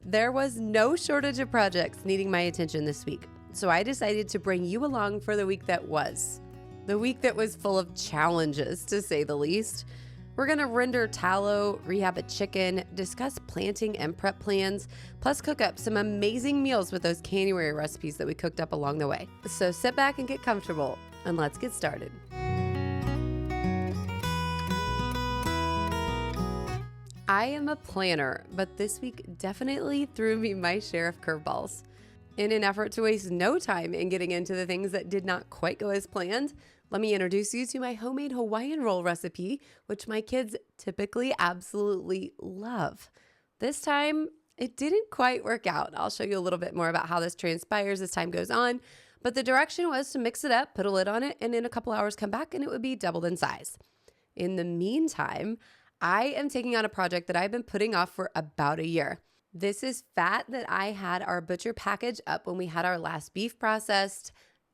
There was no shortage of projects needing my attention this week, so I decided to bring you along for the week that was. The week that was full of challenges, to say the least. We're going to render tallow, rehab a chicken, discuss planting and prep plans, plus cook up some amazing meals with those January recipes that we cooked up along the way. So sit back and get comfortable, and let's get started. I am a planner, but this week definitely threw me my share of curveballs. In an effort to waste no time in getting into the things that did not quite go as planned, let me introduce you to my homemade Hawaiian roll recipe, which my kids typically absolutely love. This time, it didn't quite work out. I'll show you a little bit more about how this transpires as time goes on, but the direction was to mix it up, put a lid on it, and in a couple hours come back and it would be doubled in size. In the meantime, I am taking on a project that I've been putting off for about a year. This is fat that I had our butcher package up when we had our last beef processed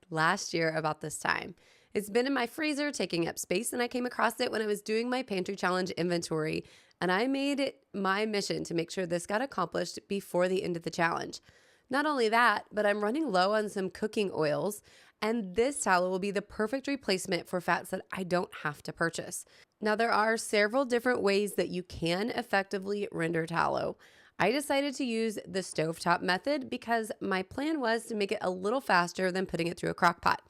last year about this time. It's been in my freezer taking up space, and I came across it when I was doing my Pantry challenge inventory, and I made it my mission to make sure this got accomplished before the end of the challenge. Not only that, but I'm running low on some cooking oils, and this tallow will be the perfect replacement for fats that I don't have to purchase. Now, there are several different ways that you can effectively render tallow. I decided to use the stovetop method because my plan was to make it a little faster than putting it through a crock pot.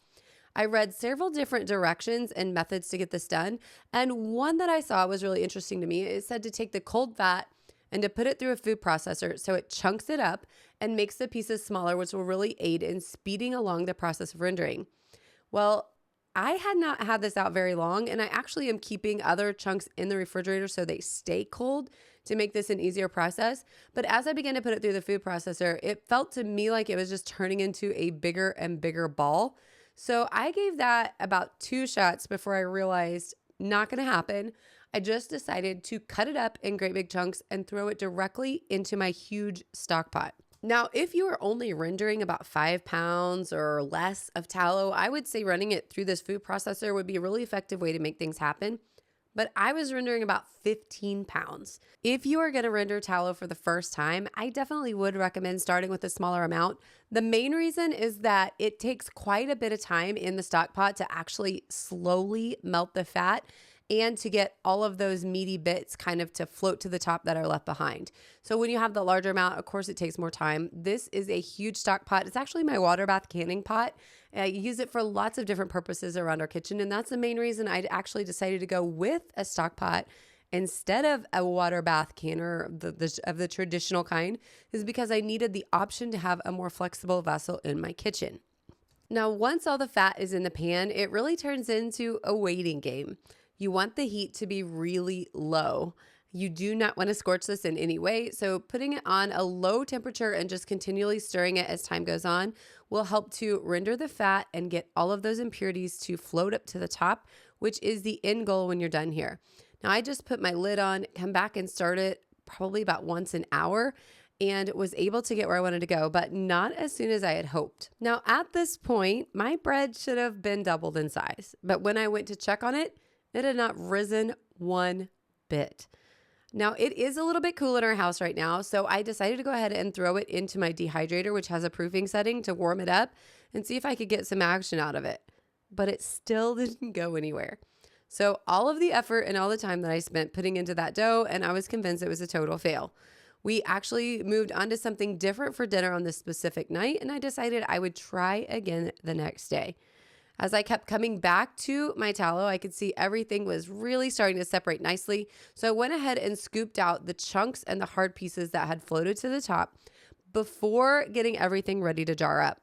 I read several different directions and methods to get this done, and one that I saw was really interesting to me. It said to take the cold fat and to put it through a food processor so it chunks it up and makes the pieces smaller, which will really aid in speeding along the process of rendering. Well, I had not had this out very long, and I actually am keeping other chunks in the refrigerator so they stay cold to make this an easier process. But as I began to put it through the food processor, it felt to me like it was just turning into a bigger and bigger ball. So I gave that about 2 shots before I realized not going to happen. I just decided to cut it up in great big chunks and throw it directly into my huge stock pot. Now, if you are only rendering about 5 pounds or less of tallow, I would say running it through this food processor would be a really effective way to make things happen. But I was rendering about 15 pounds. If you are going to render tallow for the first time, I definitely would recommend starting with a smaller amount. The main reason is that it takes quite a bit of time in the stock pot to actually slowly melt the fat and to get all of those meaty bits kind of to float to the top that are left behind. So when you have the larger amount, of course, it takes more time. This is a huge stock pot. It's actually my water bath canning pot. I use it for lots of different purposes around our kitchen, and that's the main reason I actually decided to go with a stock pot instead of a water bath canner of the traditional kind, is because I needed the option to have a more flexible vessel in my kitchen. Now, once all the fat is in the pan, it really turns into a waiting game. You want the heat to be really low. You do not want to scorch this in any way, so putting it on a low temperature and just continually stirring it as time goes on will help to render the fat and get all of those impurities to float up to the top, which is the end goal when you're done here. Now, I just put my lid on, come back and start it probably about once an hour, and was able to get where I wanted to go, but not as soon as I had hoped. Now, at this point, my bread should have been doubled in size, but when I went to check on it, it had not risen one bit. Now, it is a little bit cool in our house right now, so I decided to go ahead and throw it into my dehydrator, which has a proofing setting to warm it up and see if I could get some action out of it. But it still didn't go anywhere. So all of the effort and all the time that I spent putting into that dough, and I was convinced it was a total fail. We actually moved on to something different for dinner on this specific night, and I decided I would try again the next day. As I kept coming back to my tallow, I could see everything was really starting to separate nicely. So I went ahead and scooped out the chunks and the hard pieces that had floated to the top before getting everything ready to jar up.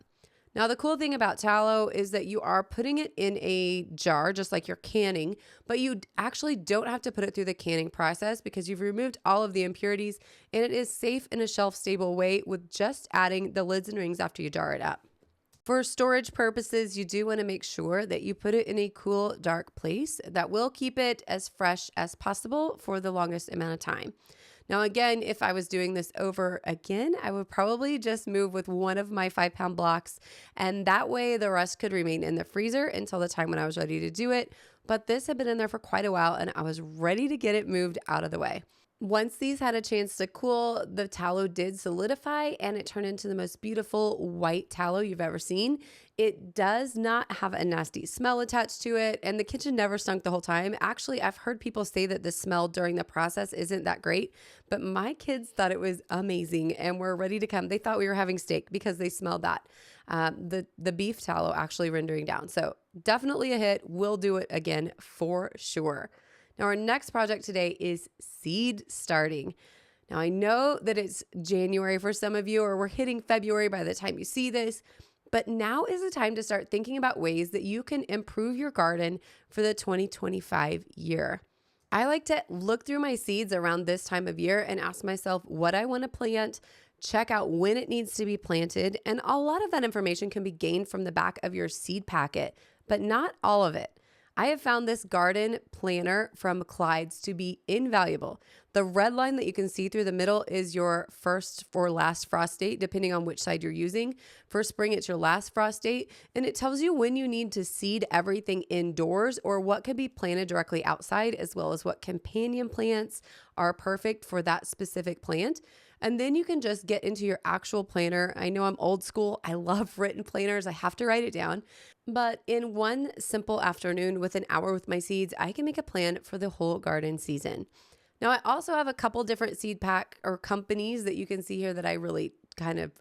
Now, the cool thing about tallow is that you are putting it in a jar, just like you're canning, but you actually don't have to put it through the canning process because you've removed all of the impurities, and it is safe in a shelf-stable way with just adding the lids and rings after you jar it up. For storage purposes, you do want to make sure that you put it in a cool, dark place that will keep it as fresh as possible for the longest amount of time. Now, again, if I was doing this over again, I would probably just move with one of my 5-pound blocks, and that way the rest could remain in the freezer until the time when I was ready to do it. But this had been in there for quite a while, and I was ready to get it moved out of the way. Once these had a chance to cool, the tallow did solidify and it turned into the most beautiful white tallow you've ever seen. It does not have a nasty smell attached to it, and the kitchen never stunk the whole time. Actually, I've heard people say that the smell during the process isn't that great, but my kids thought it was amazing and were ready to come. They thought we were having steak because they smelled that. The beef tallow actually rendering down. So definitely a hit. We'll do it again for sure. Now, our next project today is seed starting. Now, I know that it's January for some of you, or we're hitting February by the time you see this, but now is the time to start thinking about ways that you can improve your garden for the 2025 year. I like to look through my seeds around this time of year and ask myself what I want to plant, check out when it needs to be planted, and a lot of that information can be gained from the back of your seed packet, but not all of it. I have found this garden planner from Clyde's to be invaluable. The red line that you can see through the middle is your first or last frost date, depending on which side you're using. For spring, it's your last frost date, and it tells you when you need to seed everything indoors or what can be planted directly outside, as well as what companion plants are perfect for that specific plant. And then you can just get into your actual planner. I know I'm old school. I love written planners. I have to write it down. But in one simple afternoon with an hour with my seeds, I can make a plan for the whole garden season. Now, I also have a couple different seed pack or companies that you can see here that I really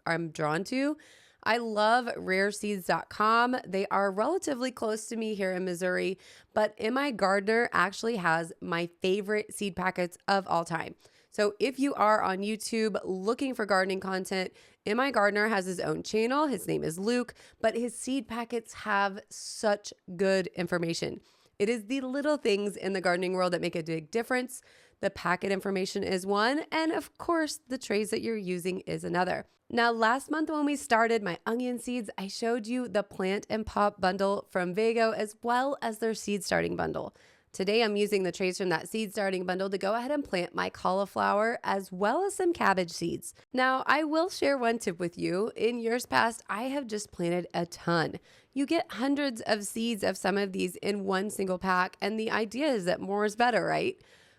I'm drawn to. I love rareseeds.com. They are relatively close to me here in Missouri, but M.I. Gardener actually has my favorite seed packets of all time. So if you are on YouTube looking for gardening content, M.I. Gardener has his own channel. His name is Luke, but his seed packets have such good information. It is the little things in the gardening world that make a big difference. The packet information is one, and of course, the trays that you're using is another. Now, last month when we started my onion seeds, I showed you the plant and pop bundle from Vago as well as their seed starting bundle. Today, I'm using the trays from that seed starting bundle to go ahead and plant my cauliflower as well as some cabbage seeds. Now, I will share one tip with you. In years past, I have just planted a ton. You get hundreds of seeds of some of these in one single pack, and the idea is that more is better, right?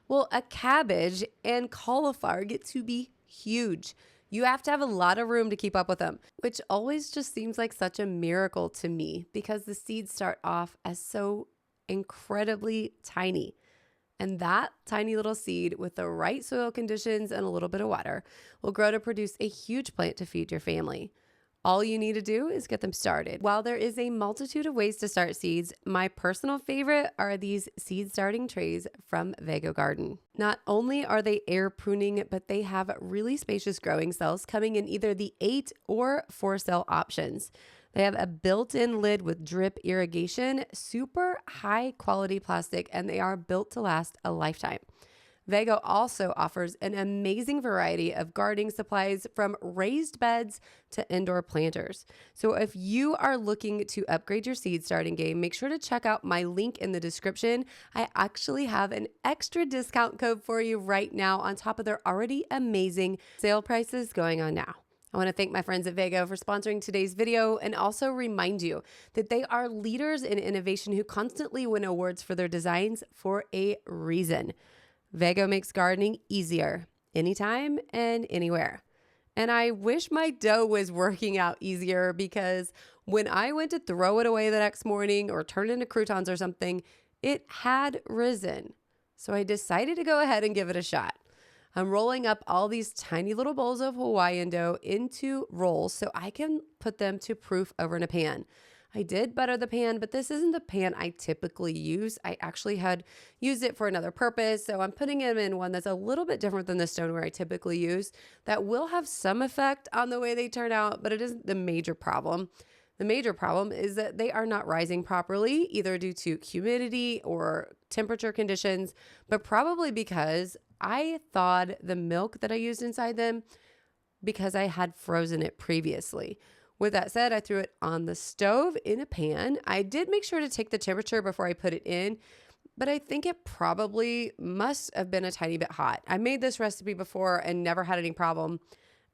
Well, a cabbage and cauliflower get to be huge. You have to have a lot of room to keep up with them, which always just seems like such a miracle to me because the seeds start off as so incredibly tiny. And that tiny little seed with the right soil conditions and a little bit of water will grow to produce a huge plant to feed your family. All you need to do is get them started. While there is a multitude of ways to start seeds, my personal favorite are these seed starting trays from Vago Garden. Not only are they air pruning, but they have really spacious growing cells coming in either the 8 or 4 cell options. They have a built-in lid with drip irrigation, super high quality plastic, and they are built to last a lifetime. Vago also offers an amazing variety of gardening supplies from raised beds to indoor planters. So if you are looking to upgrade your seed starting game, make sure to check out my link in the description. I actually have an extra discount code for you right now on top of their already amazing sale prices going on now. I want to thank my friends at Vago for sponsoring today's video and also remind you that they are leaders in innovation who constantly win awards for their designs for a reason. Vago makes gardening easier anytime and anywhere. And I wish my dough was working out easier because when I went to throw it away the next morning or turn it into croutons or something, it had risen. So I decided to go ahead and give it a shot. I'm rolling up all these tiny little bowls of Hawaiian dough into rolls so I can put them to proof over in a pan. I did butter the pan, but this isn't the pan I typically use. I actually had used it for another purpose, so I'm putting them in one that's a little bit different than the stoneware I typically use. That will have some effect on the way they turn out, but it isn't the major problem. The major problem is that they are not rising properly, either due to humidity or temperature conditions, but probably because I thawed the milk that I used inside them because I had frozen it previously. With that said, I threw it on the stove in a pan. I did make sure to take the temperature before I put it in, but I think it probably must have been a tiny bit hot. I made this recipe before and never had any problem.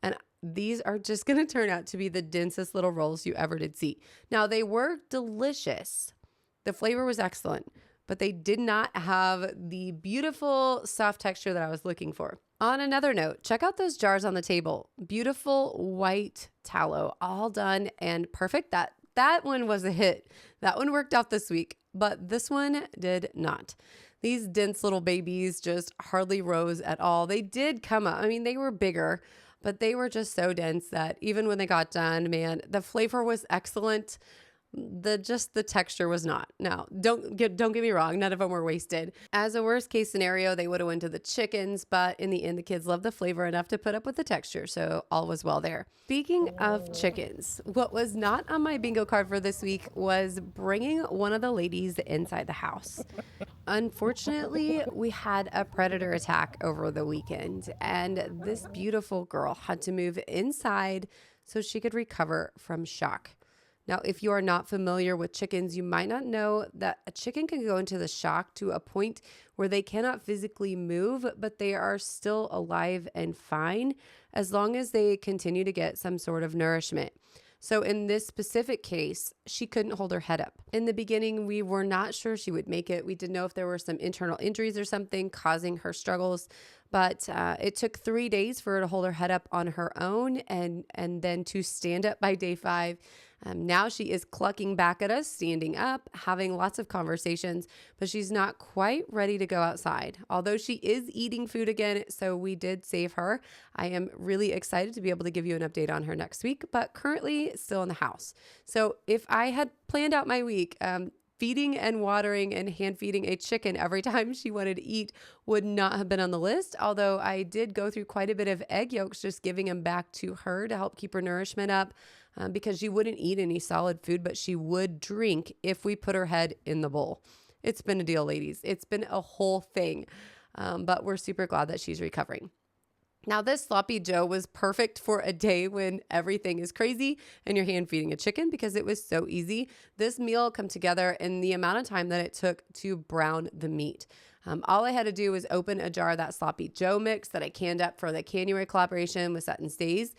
And these are just going to turn out to be the densest little rolls you ever did see. Now, they were delicious. The flavor was excellent, but they did not have the beautiful soft texture that I was looking for. On another note, check out those jars on the table. Beautiful white tallow, all done and perfect. That one was a hit. That one worked out this week, but this one did not. These dense little babies just hardly rose at all. They did come up. I mean, they were bigger, but they were just so dense that even when they got done, man, the flavor was excellent. The texture was not. Now, don't get me wrong, none of them were wasted. As a worst case scenario, they would have went to the chickens, but in the end, the kids loved the flavor enough to put up with the texture, so all was well there. Speaking of chickens, what was not on my bingo card for this week was bringing one of the ladies inside the house. Unfortunately, we had a predator attack over the weekend, and this beautiful girl had to move inside so she could recover from shock. Now, if you are not familiar with chickens, you might not know that a chicken can go into the shock to a point where they cannot physically move, but they are still alive and fine as long as they continue to get some sort of nourishment. So in this specific case, she couldn't hold her head up. In the beginning, we were not sure she would make it. We didn't know if there were some internal injuries or something causing her struggles, but it took 3 days for her to hold her head up on her own and then to stand up by day 5. Now she is clucking back at us, standing up, having lots of conversations, but she's not quite ready to go outside. Although she is eating food again, so we did save her. I am really excited to be able to give you an update on her next week, but currently still in the house. So if I had planned out my week, feeding and watering and hand feeding a chicken every time she wanted to eat would not have been on the list, although I did go through quite a bit of egg yolks, just giving them back to her to help keep her nourishment up. Because she wouldn't eat any solid food, but she would drink if we put her head in the bowl. It's been a deal, ladies. It's been a whole thing, but we're super glad that she's recovering. Now, this sloppy Joe was perfect for a day when everything is crazy and you're hand feeding a chicken because it was so easy. This meal come together in the amount of time that it took to brown the meat. All I had to do was open a jar of that sloppy Joe mix that I canned up for the January collaboration with Sutton Stays,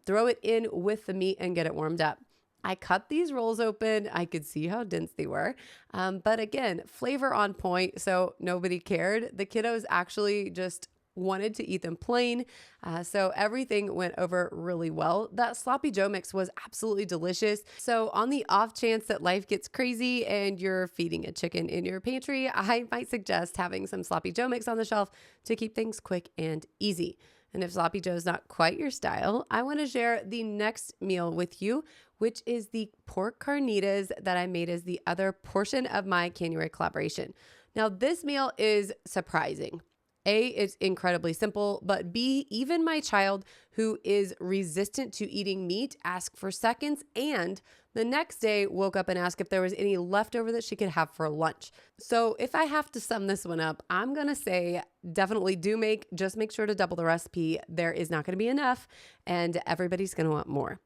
throw it in with the meat and get it warmed up. I cut these rolls open. I could see how dense they were. But again, flavor on point, so nobody cared. The kiddos actually just wanted to eat them plain. So everything went over really well. That sloppy Joe mix was absolutely delicious. So on the off chance that life gets crazy and you're feeding a chicken in your pantry, I might suggest having some sloppy Joe mix on the shelf to keep things quick and easy. And if sloppy Joe is not quite your style, I want to share the next meal with you, which is the pork carnitas that I made as the other portion of my January collaboration. Now, this meal is surprising. A, it's incredibly simple, but B, even my child who is resistant to eating meat asked for seconds, and the next day woke up and asked if there was any leftover that she could have for lunch. So if I have to sum this one up, I'm going to say definitely just make sure to double the recipe. There is not going to be enough, and everybody's going to want more.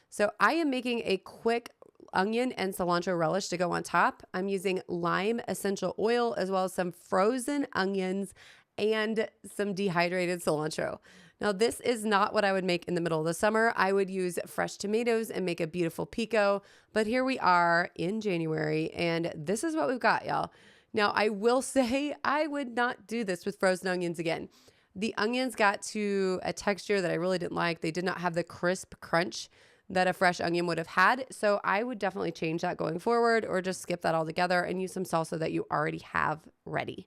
So I am making a quick onion and cilantro relish to go on top. I'm using lime essential oil as well as some frozen onions and some dehydrated cilantro. Now, this is not what I would make in the middle of the summer. I would use fresh tomatoes and make a beautiful pico, but here we are in January, and this is what we've got, y'all. Now, I will say I would not do this with frozen onions again. The onions got to a texture that I really didn't like. They did not have the crisp crunch that a fresh onion would have had, so I would definitely change that going forward or just skip that altogether and use some salsa that you already have ready.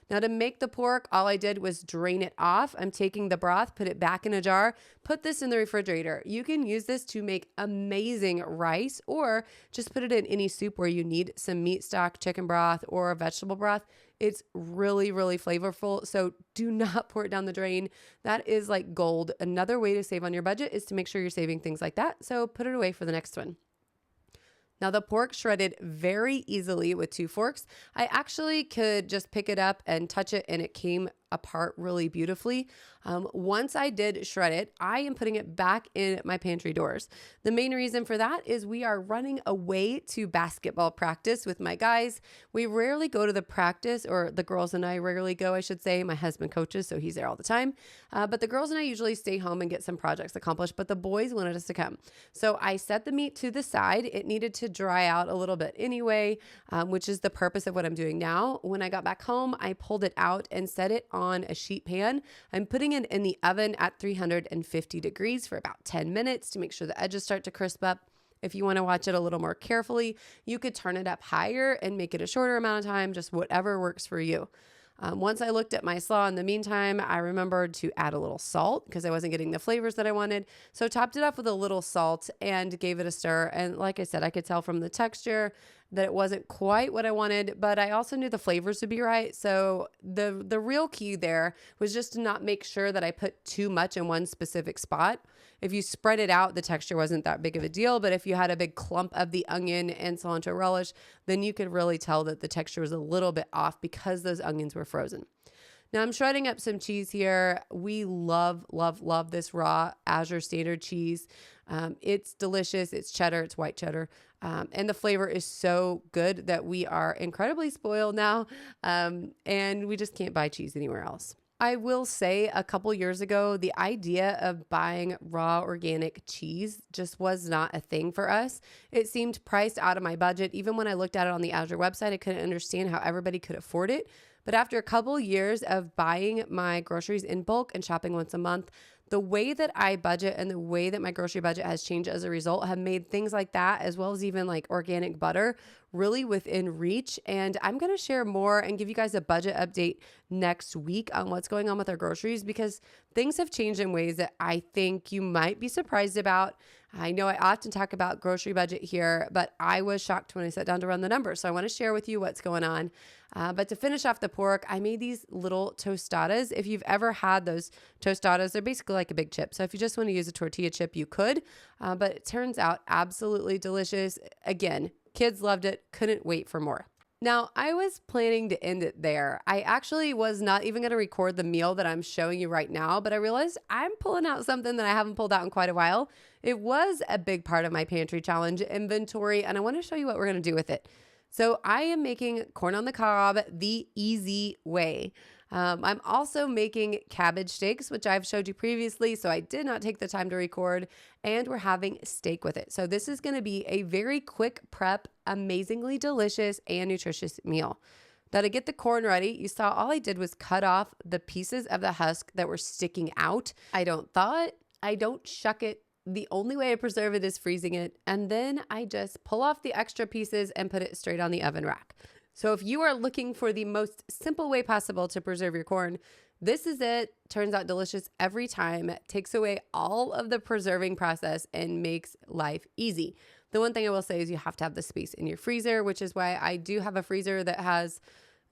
Now, to make the pork, all I did was drain it off. I'm taking the broth, put it back in a jar, put this in the refrigerator. You can use this to make amazing rice or just put it in any soup where you need some meat stock, chicken broth, or vegetable broth. It's really, really flavorful. So do not pour it down the drain. That is like gold. Another way to save on your budget is to make sure you're saving things like that. So put it away for the next one. Now, the pork shredded very easily with 2 forks. I actually could just pick it up and touch it and it came apart really beautifully. Once I did shred it, I am putting it back in my pantry doors. The main reason for that is we are running away to basketball practice with my guys. We rarely go to the practice, or the girls and I rarely go, I should say. My husband coaches, so he's there all the time. But the girls and I usually stay home and get some projects accomplished, but the boys wanted us to come. So I set the meat to the side. It needed to dry out a little bit anyway, which is the purpose of what I'm doing now. When I got back home, I pulled it out and set it on a sheet pan. I'm putting it in the oven at 350 degrees for about 10 minutes to make sure the edges start to crisp up. If you want to watch it a little more carefully, you could turn it up higher and make it a shorter amount of time, just whatever works for you. Once I looked at my slaw in the meantime, I remembered to add a little salt because I wasn't getting the flavors that I wanted. So topped it off with a little salt and gave it a stir. And like I said, I could tell from the texture that it wasn't quite what I wanted, but I also knew the flavors would be right. So the real key there was just to not make sure that I put too much in one specific spot. If you spread it out, the texture wasn't that big of a deal. But if you had a big clump of the onion and cilantro relish, then you could really tell that the texture was a little bit off because those onions were frozen. Now I'm shredding up some cheese here. We love, love, love this raw Azure standard cheese. It's delicious. It's cheddar. It's white cheddar. And the flavor is so good that we are incredibly spoiled now. And we just can't buy cheese anywhere else. I will say a couple years ago, the idea of buying raw organic cheese just was not a thing for us. It seemed priced out of my budget. Even when I looked at it on the Azure website, I couldn't understand how everybody could afford it. But after a couple years of buying my groceries in bulk and shopping once a month, the way that I budget and the way that my grocery budget has changed as a result have made things like that, as well as even like organic butter, really within reach. And I'm going to share more and give you guys a budget update next week on what's going on with our groceries, because things have changed in ways that I think you might be surprised about. I know I often talk about grocery budget here, but I was shocked when I sat down to run the numbers. So I want to share with you what's going on. But to finish off the pork, I made these little tostadas. If you've ever had those tostadas, they're basically like a big chip. So if you just want to use a tortilla chip, you could. But it turns out absolutely delicious. Again, kids loved it. Couldn't wait for more. Now, I was planning to end it there. I actually was not even going to record the meal that I'm showing you right now, but I realized I'm pulling out something that I haven't pulled out in quite a while. It was a big part of my pantry challenge inventory, and I want to show you what we're going to do with it. So I am making corn on the cob the easy way. I'm also making cabbage steaks, which I've showed you previously, so I did not take the time to record, and we're having steak with it. So this is going to be a very quick prep, amazingly delicious and nutritious meal. Now to get the corn ready, you saw all I did was cut off the pieces of the husk that were sticking out. I don't thaw it. I don't shuck it. The only way I preserve it is freezing it. And then I just pull off the extra pieces and put it straight on the oven rack. So if you are looking for the most simple way possible to preserve your corn, this is it. Turns out delicious every time. It takes away all of the preserving process and makes life easy. The one thing I will say is you have to have the space in your freezer, which is why I do have a freezer that has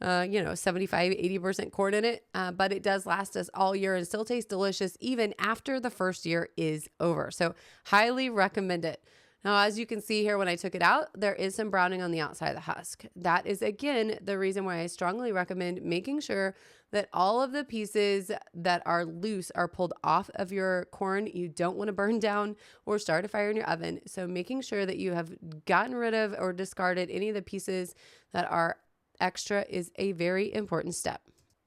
75-80% corn in it, but it does last us all year and still tastes delicious even after the first year is over. So highly recommend it. Now, as you can see here, when I took it out, there is some browning on the outside of the husk. That is, again, the reason why I strongly recommend making sure that all of the pieces that are loose are pulled off of your corn. You don't want to burn down or start a fire in your oven. So making sure that you have gotten rid of or discarded any of the pieces that are extra is a very important step.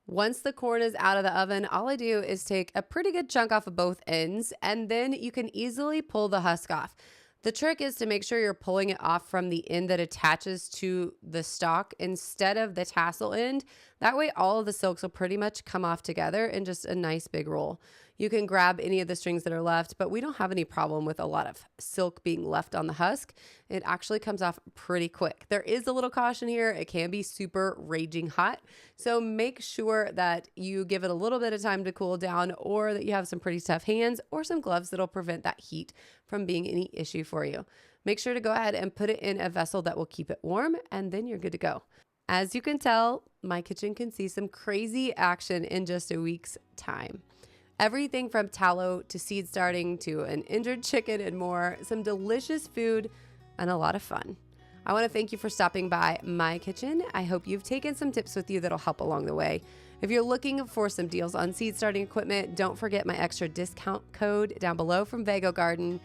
Once the corn is out of the oven, all I do is take a pretty good chunk off of both ends, and then you can easily pull the husk off. The trick is to make sure you're pulling it off from the end that attaches to the stalk instead of the tassel end. That way all of the silks will pretty much come off together in just a nice big roll. You can grab any of the strings that are left, but we don't have any problem with a lot of silk being left on the husk. It actually comes off pretty quick. There is a little caution here. It can be super raging hot. So make sure that you give it a little bit of time to cool down, or that you have some pretty tough hands or some gloves that'll prevent that heat from being any issue for you. Make sure to go ahead and put it in a vessel that will keep it warm, and then you're good to go. As you can tell, my kitchen can see some crazy action in just a week's time. Everything from tallow to seed starting to an injured chicken and more, some delicious food and a lot of fun. I want to thank you for stopping by my kitchen. I hope you've taken some tips with you that'll help along the way. If you're looking for some deals on seed starting equipment, don't forget my extra discount code down below from Vago Garden.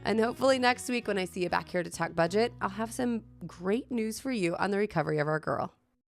And hopefully next week when I see you back here to talk budget, I'll have some great news for you on the recovery of our girl.